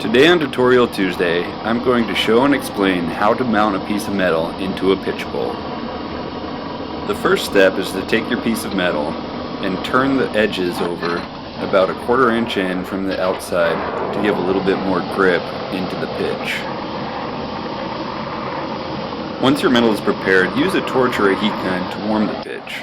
Today on Tutorial Tuesday, I'm going to show and explain how to mount a piece of metal into a pitch bowl. The first step is to take your piece of metal and turn the edges over about 1/4 inch in from the outside to give a little bit more grip into the pitch. Once your metal is prepared, use a torch or a heat gun to warm the pitch.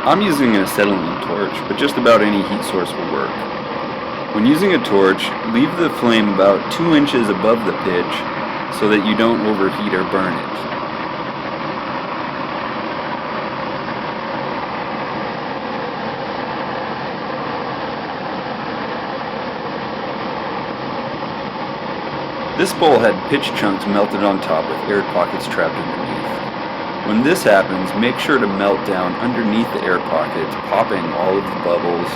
I'm using an acetylene torch, but just about any heat source will work. When using a torch, leave the flame about 2 inches above the pitch so that you don't overheat or burn it. This bowl had pitch chunks melted on top with air pockets trapped underneath. When this happens, make sure to melt down underneath the air pockets, popping all of the bubbles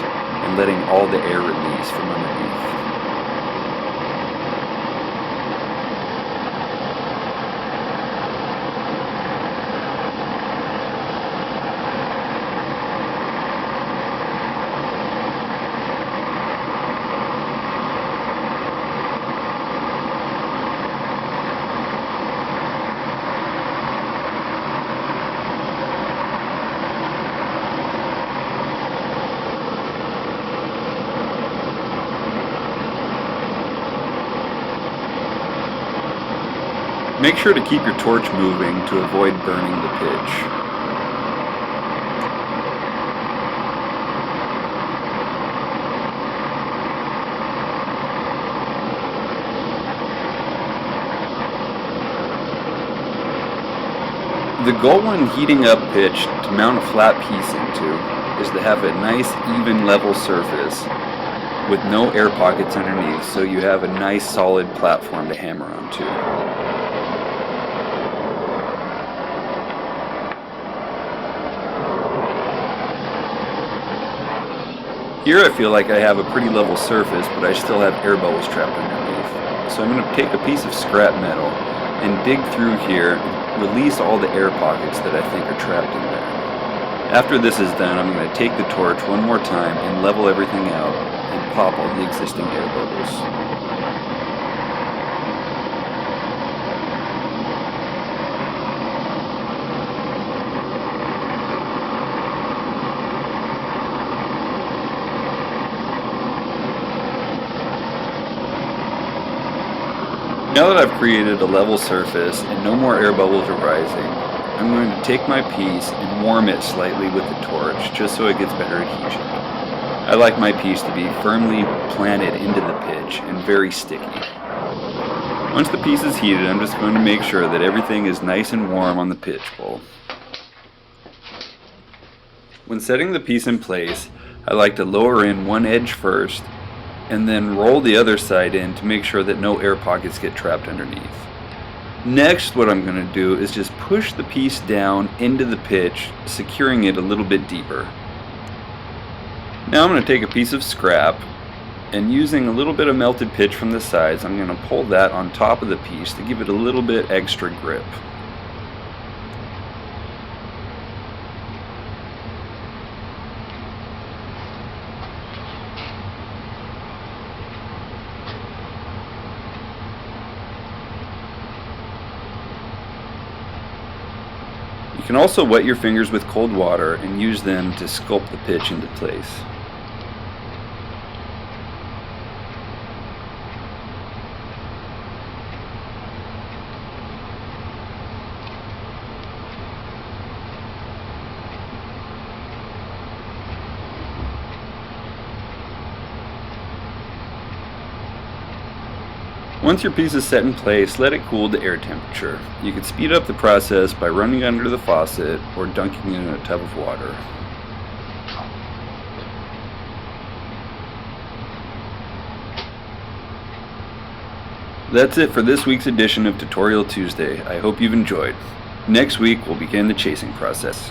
and letting all the air release from underneath. Make sure to keep your torch moving to avoid burning the pitch. The goal when heating up pitch to mount a flat piece into is to have a nice even level surface with no air pockets underneath, so you have a nice solid platform to hammer onto. Here I feel like I have a pretty level surface, but I still have air bubbles trapped underneath. So I'm going to take a piece of scrap metal and dig through here and release all the air pockets that I think are trapped in there. After this is done, I'm going to take the torch one more time and level everything out and pop all the existing air bubbles. Now that I've created a level surface and no more air bubbles are rising, I'm going to take my piece and warm it slightly with the torch just so it gets better adhesion. I like my piece to be firmly planted into the pitch and very sticky. Once the piece is heated, I'm just going to make sure that everything is nice and warm on the pitch bowl. When setting the piece in place, I like to lower in one edge first and then roll the other side in to make sure that no air pockets get trapped underneath. Next, what I'm going to do is just push the piece down into the pitch, securing it a little bit deeper. Now I'm going to take a piece of scrap and using a little bit of melted pitch from the sides, I'm going to pull that on top of the piece to give it a little bit extra grip. You can also wet your fingers with cold water and use them to sculpt the pitch into place. Once your piece is set in place, let it cool to air temperature. You can speed up the process by running under the faucet or dunking it in a tub of water. That's it for this week's edition of Tutorial Tuesday. I hope you've enjoyed. Next week we'll begin the chasing process.